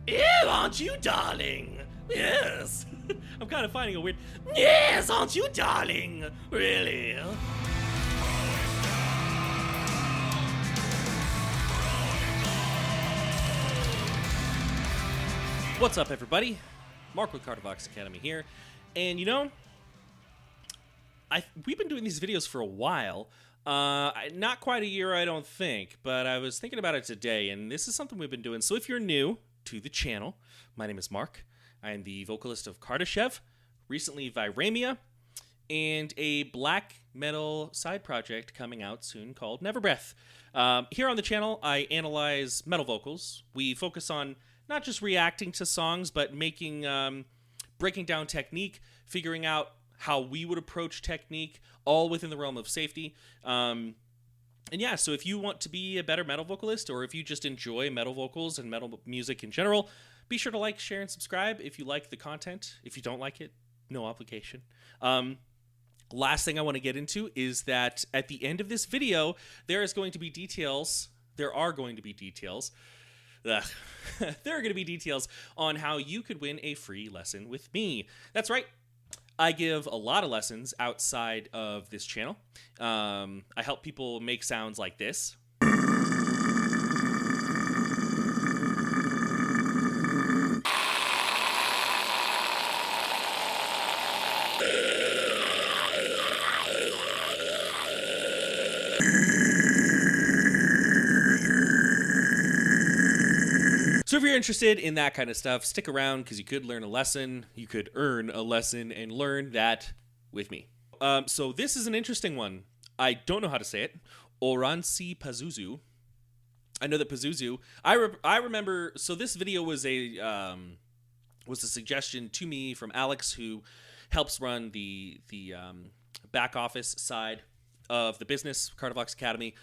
Ew, aren't you, darling? Yes. I'm kind of finding a weird... Yes, aren't you, darling? Really? What's up, everybody? Mark with Cardivox Academy here. And you know, we've been doing these videos for a while. Not quite a year, I don't think, but I was thinking about it today, and this is something we've been doing. So if you're new to the channel, my name is Mark. I am the vocalist of Kardashev, recently Viramia, and a black metal side project coming out soon called Neverbreath. Here on the channel, I analyze metal vocals. We focus on not just reacting to songs, but making, breaking down technique, figuring out how we would approach technique, all within the realm of safety. And yeah, so if you want to be a better metal vocalist, or if you just enjoy metal vocals and metal music in general, be sure to like, share, and subscribe if you like the content. If you don't like it, no obligation. Last thing I want to get into is that at the end of this video, there are going to be details. There are going to be details on how you could win a free lesson with me. That's right. I give a lot of lessons outside of this channel. I help people make sounds like this. So if you're interested in that kind of stuff, stick around because you could learn a lesson. You could earn a lesson and learn that with me. So this is an interesting one. I don't know how to say it. Oranssi Pazuzu. I know that Pazuzu. I remember. So this video was a suggestion to me from Alex, who helps run the back office side of the business, Cardivox Academy.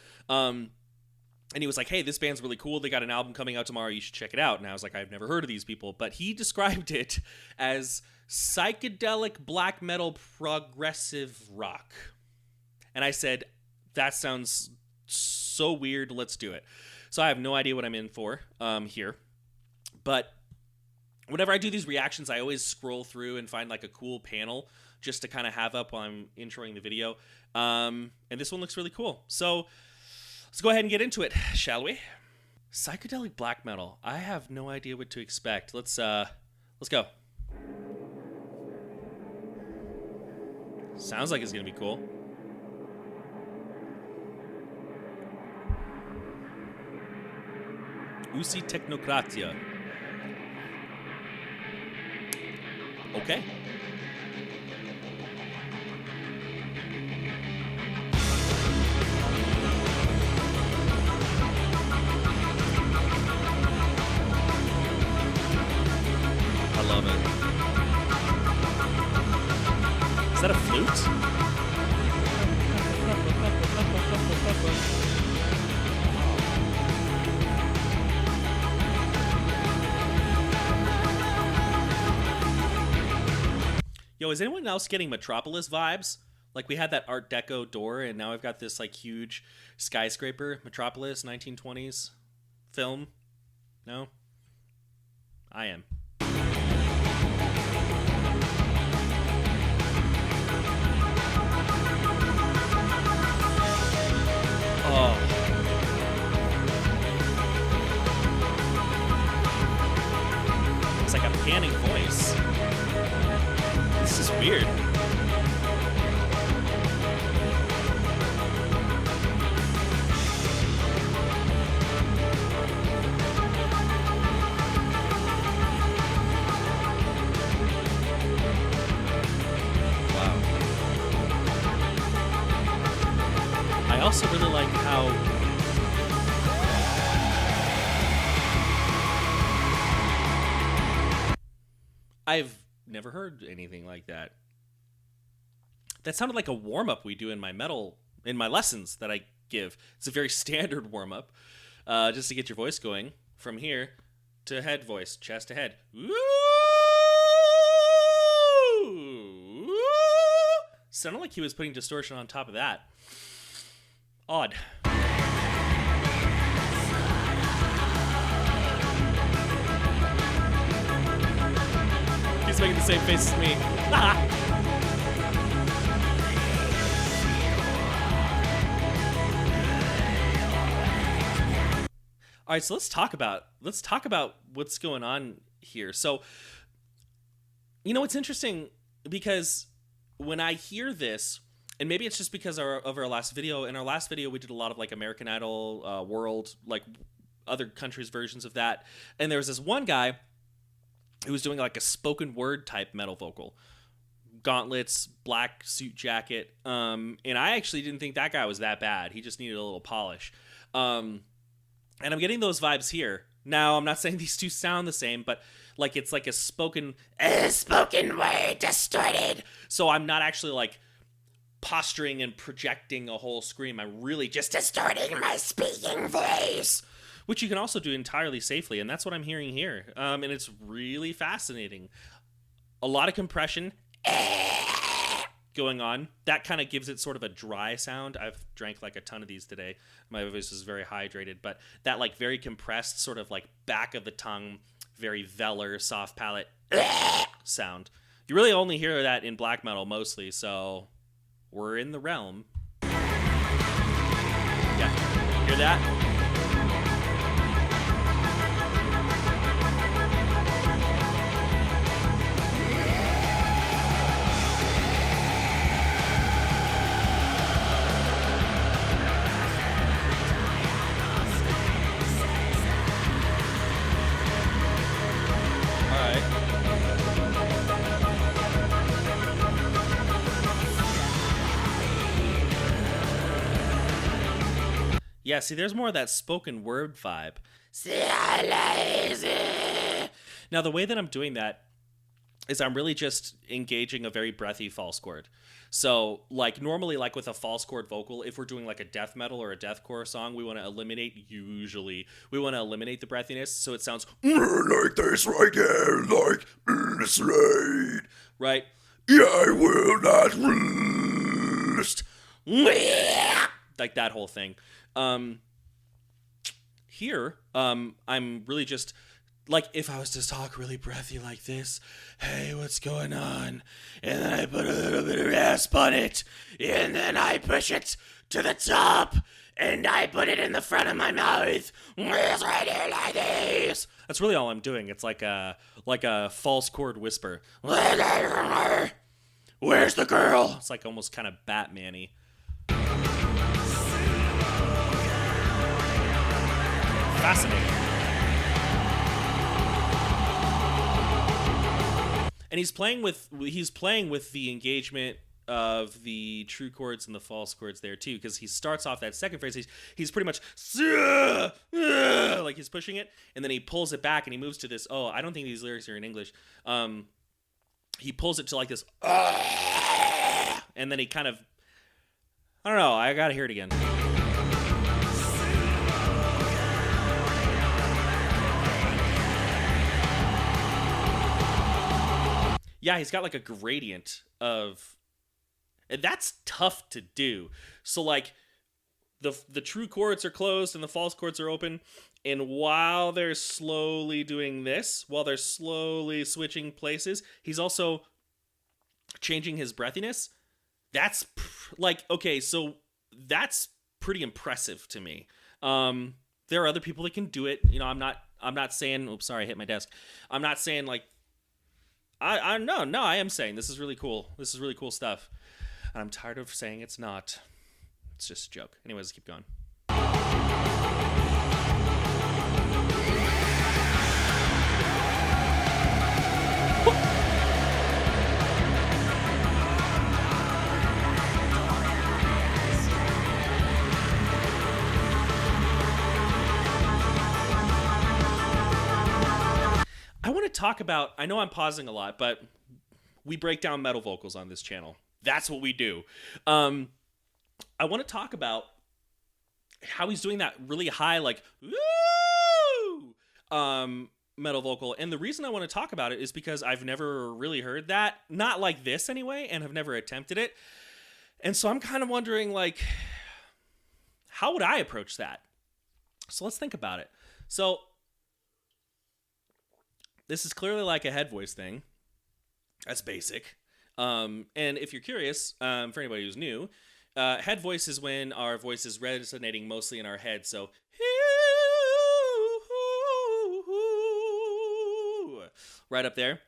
And he was like, hey, this band's really cool. They got an album coming out tomorrow. You should check it out. And I was like, I've never heard of these people. But he described it as psychedelic black metal progressive rock. And I said, that sounds so weird. Let's do it. So I have no idea what I'm in for here. But whenever I do these reactions, I always scroll through and find like a cool panel just to kind of have up while I'm introing the video. And this one looks really cool. So let's go ahead and get into it, shall we? Psychedelic black metal. I have no idea what to expect. Let's go. Sounds like it's gonna be cool. Uusi Teknokratia. Okay. Love it. Is that a flute? Yo, is anyone else getting Metropolis vibes? Like we had that Art Deco door, and now I've got this like huge skyscraper. Metropolis, 1920s film. No? I am. Oh. It's like a panning voice. This is weird. Wow. I also really like how I've never heard anything like that. That sounded like a warm-up we do in my lessons that I give. It's a very standard warm-up, just to get your voice going from here to head voice, chest to head. Ooh! Sounded like he was putting distortion on top of that. Odd. making the same face as me. All right, so let's talk about what's going on here. So, you know, it's interesting because when I hear this, and maybe it's just because of our last video. In our last video, we did a lot of like American Idol, World, like other countries' versions of that. And there was this one guy who was doing like a spoken word type metal vocal, gauntlets, black suit jacket. And I actually didn't think that guy was that bad. He just needed a little polish. And I'm getting those vibes here. Now, I'm not saying these two sound the same, but like it's like a spoken word distorted. So I'm not actually like posturing and projecting a whole scream. I'm really just distorting my speaking voice, which you can also do entirely safely, and that's what I'm hearing here. And it's really fascinating. A lot of compression going on. That kind of gives it sort of a dry sound. I've drank like a ton of these today. My voice is very hydrated, but that like very compressed sort of like back of the tongue, very velar, soft palate sound. You really only hear that in black metal mostly, so we're in the realm. Yeah, hear that? Yeah, see, there's more of that spoken word vibe. Now, the way that I'm doing that is I'm really just engaging a very breathy false chord. So, like, normally, like with a false chord vocal, if we're doing like a death metal or a deathcore song, we want to eliminate the breathiness, so it sounds like this right here, like this right? Right? Yeah, I will not rest. Like that whole thing. Here, I'm really just, like, if I was to talk really breathy like this, hey, what's going on? And then I put a little bit of rasp on it, and then I push it to the top, and I put it in the front of my mouth. It's right here like this. That's really all I'm doing. It's like a false chord whisper. Where's the girl? It's like almost kind of Batman-y. Fascinating. And he's playing with the engagement of the true chords and the false chords there too, because he starts off that second phrase, he's pretty much like he's pushing it, and then he pulls it back and he moves to this, I don't think these lyrics are in English. He pulls it to like this, and then he kind of, I don't know, I gotta hear it again. Yeah, he's got like a gradient of, and that's tough to do. So like the true chords are closed and the false chords are open, and while they're slowly doing this, while they're slowly switching places, he's also changing his breathiness. That's like, okay, so that's pretty impressive to me. There are other people that can do it. You know, I'm not saying, oops, sorry, I hit my desk. I'm not saying like, I am saying this is really cool. This is really cool stuff. And I'm tired of saying it's not. It's just a joke. Anyways, keep going. I want to talk about, I know I'm pausing a lot, but we break down metal vocals on this channel. That's what we do. I want to talk about how he's doing that really high, like, woo, metal vocal. And the reason I want to talk about it is because I've never really heard that, not like this anyway, and have never attempted it. And so I'm kind of wondering, like, how would I approach that? So let's think about it. So this is clearly like a head voice thing. That's basic. And if you're curious, for anybody who's new, head voice is when our voice is resonating mostly in our head. So, right up there.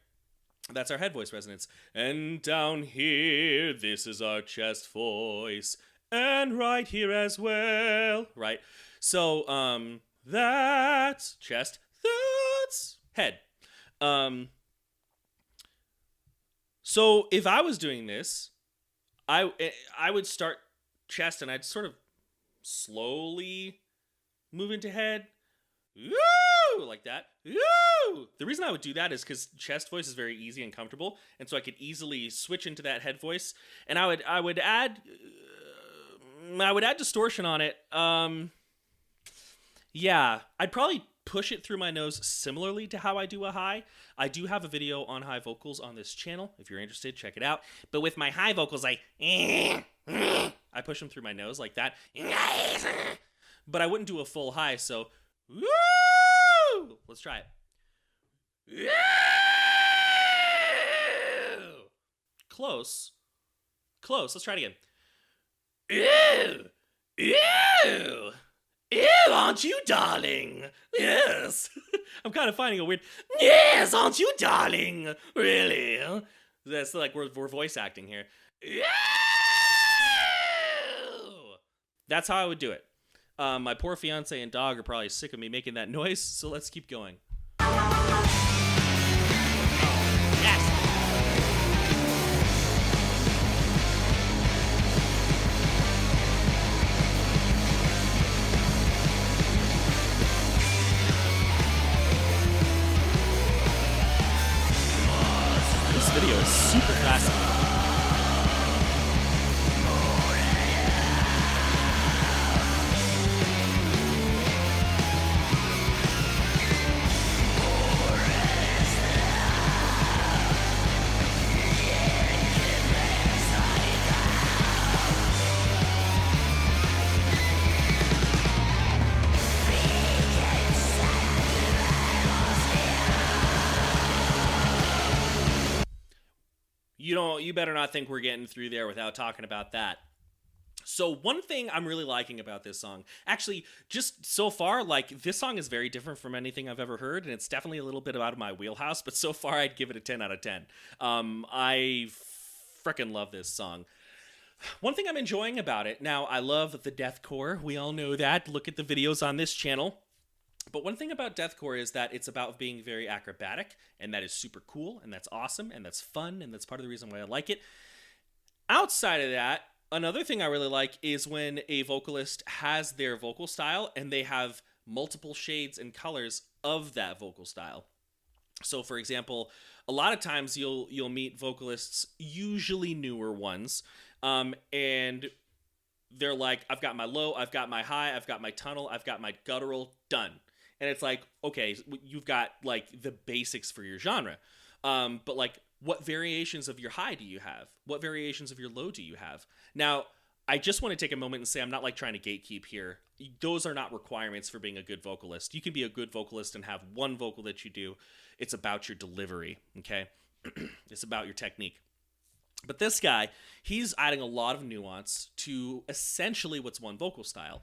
That's our head voice resonance. And down here, this is our chest voice. And right here as well. Right? So, that's chest. That's head. So if I was doing this, I would start chest and I'd sort of slowly move into head. Woo! Like that. Woo! The reason I would do that is because chest voice is very easy and comfortable, and so I could easily switch into that head voice, and I would add distortion on it. Yeah, I'd probably push it through my nose similarly to how I do a high. I do have a video on high vocals on this channel. If you're interested, check it out. But with my high vocals, I push them through my nose like that. But I wouldn't do a full high, so woo! Let's try it. Close. Let's try it again. Ew! Ew, aren't you, darling? Yes. I'm kind of finding a weird, yes, aren't you, darling? Really? That's like we're voice acting here. Ew! That's how I would do it. My poor fiance and dog are probably sick of me making that noise, so let's keep going. Video is super fascinating. You better not think we're getting through there without talking about that. So one thing I'm really liking about this song, actually, just so far, like, this song is very different from anything I've ever heard, and it's definitely a little bit out of my wheelhouse, but so far I'd give it a 10 out of 10. I frickin' love this song. One thing I'm enjoying about it, now, I love the deathcore. We all know that. Look at the videos on this channel. But one thing about deathcore is that it's about being very acrobatic, and that is super cool, and that's awesome, and that's fun, and that's part of the reason why I like it. Outside of that, another thing I really like is when a vocalist has their vocal style, and they have multiple shades and colors of that vocal style. So, for example, a lot of times you'll meet vocalists, usually newer ones, and they're like, I've got my low, I've got my high, I've got my tunnel, I've got my guttural, done. And it's like, okay, you've got like the basics for your genre. But like, what variations of your high do you have? What variations of your low do you have? Now, I just want to take a moment and say I'm not like trying to gatekeep here. Those are not requirements for being a good vocalist. You can be a good vocalist and have one vocal that you do. It's about your delivery, okay? It's about your technique. But this guy, he's adding a lot of nuance to essentially what's one vocal style.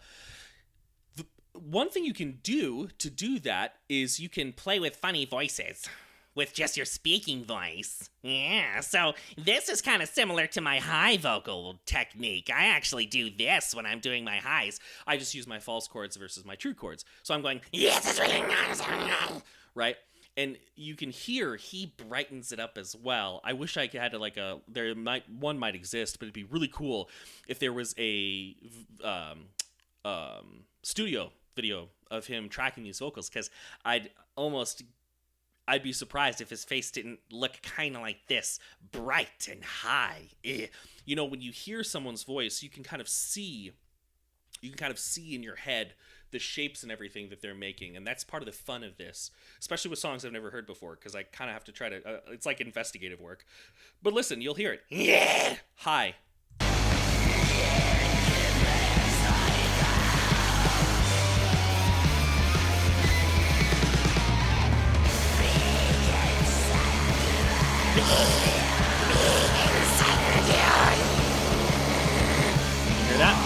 One thing you can do to do that is you can play with funny voices with just your speaking voice. Yeah, so this is kind of similar to my high vocal technique. I actually do this when I'm doing my highs. I just use my false chords versus my true chords. So I'm going, yes, it's really nice, right? And you can hear he brightens it up as well. I wish I had like one might exist, but it'd be really cool if there was a studio video of him tracking these vocals, because I'd be surprised if his face didn't look kind of like this, bright and high. You know, when you hear someone's voice, you can kind of see in your head the shapes and everything that they're making, and that's part of the fun of this, especially with songs I've never heard before, because I kind of have to try to, it's like investigative work. But listen, you'll hear it. Yeah! High. that?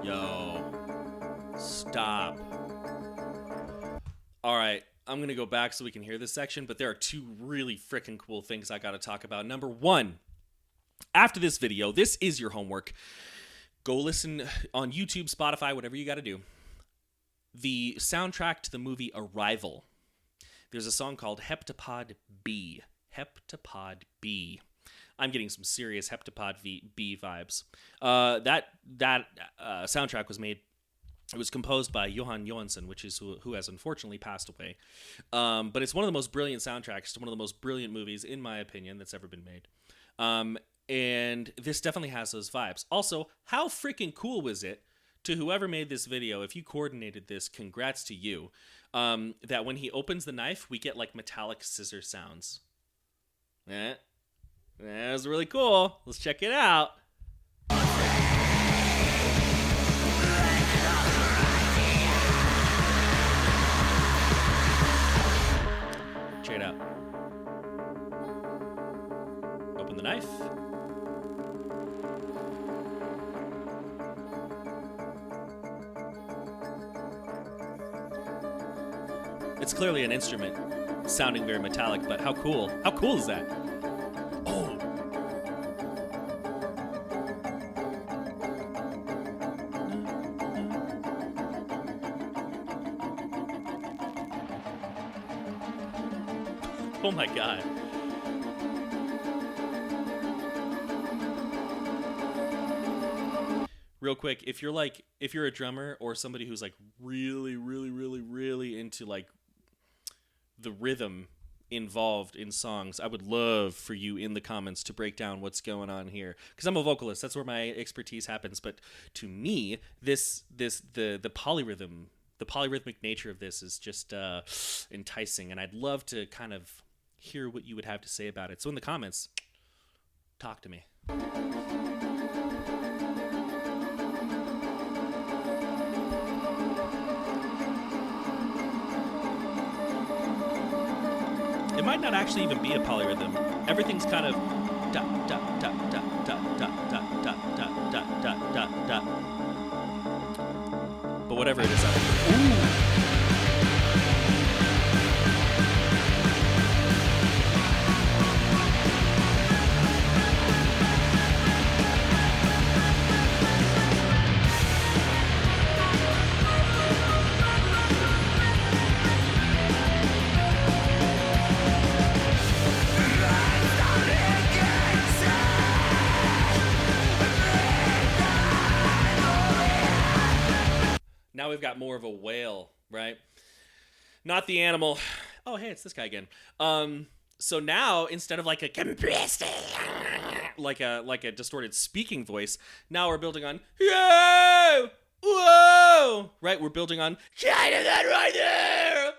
Yo. Stop. All right. I'm going to go back so we can hear this section, but there are two really freaking cool things I got to talk about. Number one, after this video, this is your homework. Go listen on YouTube, Spotify, whatever you got to do. The soundtrack to the movie Arrival. There's a song called Heptapod B. Heptapod B. I'm getting some serious Heptapod B vibes. That soundtrack was made. It was composed by Johan Johansson, which is who has unfortunately passed away. But it's one of the most brilliant soundtracks to one of the most brilliant movies, in my opinion, that's ever been made. And this definitely has those vibes. Also, how freaking cool was it to whoever made this video? If you coordinated this, congrats to you. That when he opens the knife, we get like metallic scissor sounds. That was really cool. Let's check it out. Check it out. Open the knife. It's clearly an instrument sounding very metallic, but how cool? How cool is that? Oh. Oh my God. Real quick, if you're a drummer or somebody who's like really into like the rhythm involved in songs, I would love for you in the comments to break down what's going on here, because I'm a vocalist. That's where my expertise happens. But to me, the polyrhythmic nature of this is just enticing, and I'd love to kind of hear what you would have to say about it. So in the comments, talk to me. It might not actually even be a polyrhythm. Everything's kind of da da da da da da da da da da da da da. But whatever it is, now we've got more of a wail, right? Not the animal. Oh, hey, it's this guy again. So now instead of like a distorted speaking voice, now we're building on whoa, whoa, right? We're building on China that right there,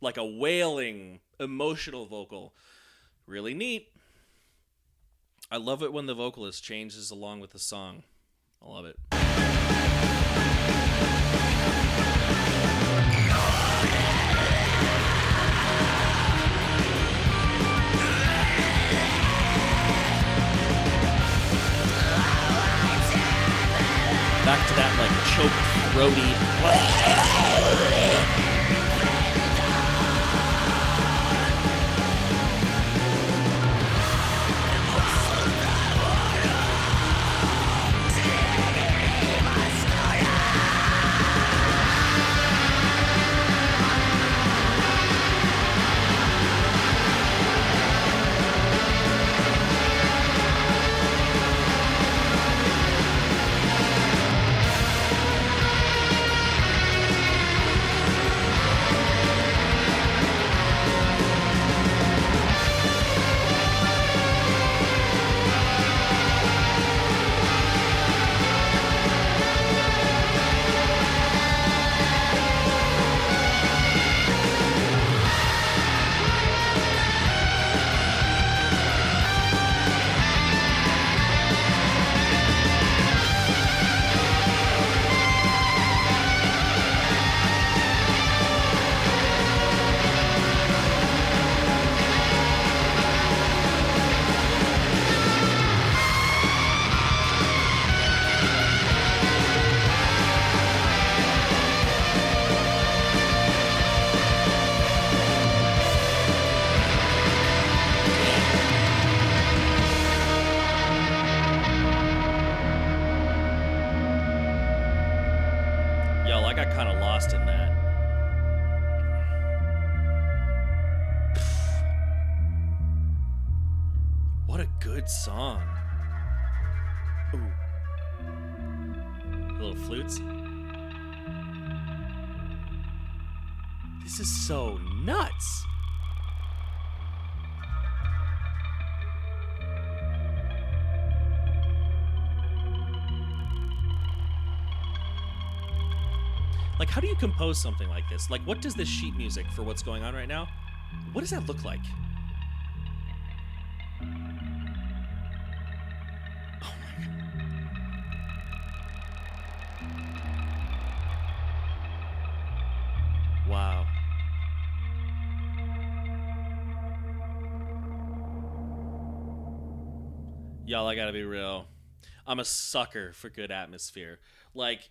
like a wailing emotional vocal. Really neat. I love it when the vocalist changes along with the song. I love it. Back to that like choked, throaty. good song. Ooh. Little flutes. This is so nuts. Like, how do you compose something like this? Like, what does this sheet music for what's going on right now, what does that look like? Oh my God. Wow. Y'all, I gotta be real. I'm a sucker for good atmosphere. Like,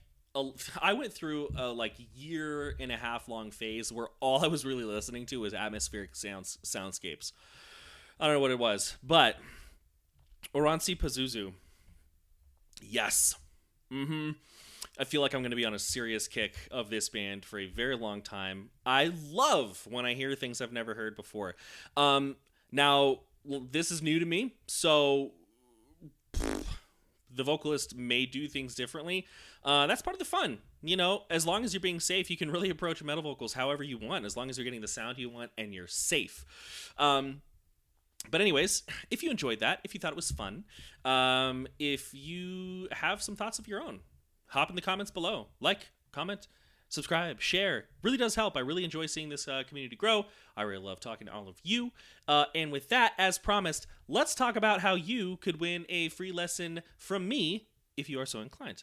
I went through a like year and a half long phase where all I was really listening to was atmospheric soundscapes. I don't know what it was, but Oranssi Pazuzu. Yes. I feel like I'm going to be on a serious kick of this band for a very long time. I love when I hear things I've never heard before. Now, this is new to me, so the vocalist may do things differently. That's part of the fun. You know, as long as you're being safe, you can really approach metal vocals however you want, as long as you're getting the sound you want and you're safe. But anyways, if you enjoyed that, if you thought it was fun, if you have some thoughts of your own, hop in the comments below. Like, comment, subscribe, share. Really does help. I really enjoy seeing this community grow. I really love talking to all of you. And with that, as promised, let's talk about how you could win a free lesson from me if you are so inclined.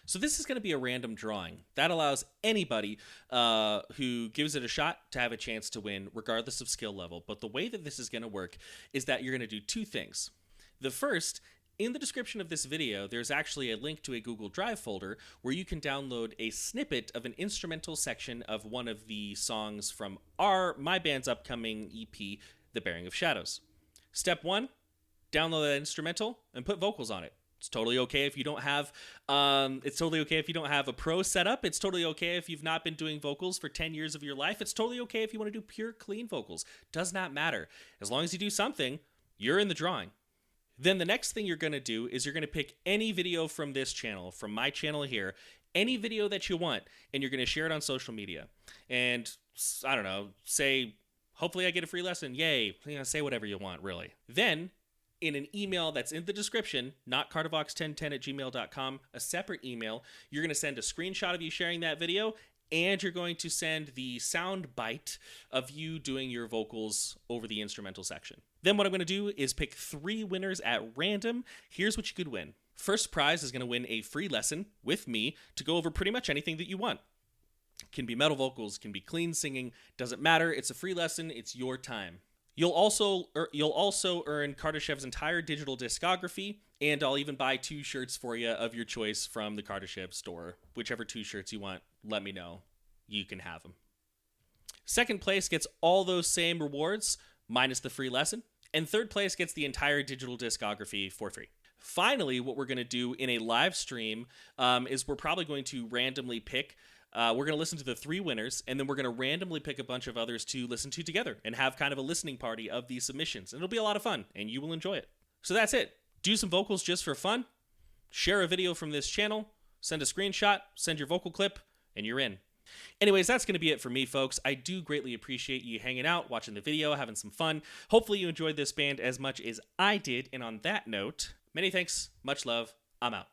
So this is going to be a random drawing. That allows anybody who gives it a shot to have a chance to win, regardless of skill level. But the way that this is going to work is that you're going to do two things. The first, in the description of this video, there's actually a link to a Google Drive folder where you can download a snippet of an instrumental section of one of the songs from my band's upcoming EP, The Bearing of Shadows. Step one, download that instrumental and put vocals on it. It's totally okay if you don't have a pro setup. It's totally okay if you've not been doing vocals for 10 years of your life. It's totally okay if you want to do pure, clean vocals. Does not matter. As long as you do something, you're in the drawing. Then the next thing you're going to do is you're going to pick any video from this channel, from my channel here, any video that you want, and you're going to share it on social media. And, I don't know, say, hopefully I get a free lesson. Yay. You know, say whatever you want, really. Then, in an email that's in the description, not cartervox1010@gmail.com, a separate email, you're going to send a screenshot of you sharing that video, and you're going to send the sound bite of you doing your vocals over the instrumental section. Then what I'm going to do is pick 3 winners at random. Here's what you could win. First prize is going to win a free lesson with me to go over pretty much anything that you want. Can be metal vocals, can be clean singing, doesn't matter. It's a free lesson. It's your time. You'll also earn Kardashev's entire digital discography, and I'll even buy 2 shirts for you of your choice from the Kardashev store. Whichever 2 shirts you want, let me know. You can have them. Second place gets all those same rewards, minus the free lesson, and third place gets the entire digital discography for free. Finally, what we're going to do in a live stream is we're probably going to randomly pick we're going to listen to the 3 winners, and then we're going to randomly pick a bunch of others to listen to together and have kind of a listening party of these submissions. And it'll be a lot of fun, and you will enjoy it. So that's it. Do some vocals just for fun. Share a video from this channel. Send a screenshot. Send your vocal clip, and you're in. Anyways, that's going to be it for me, folks. I do greatly appreciate you hanging out, watching the video, having some fun. Hopefully you enjoyed this band as much as I did. And on that note, many thanks, much love. I'm out.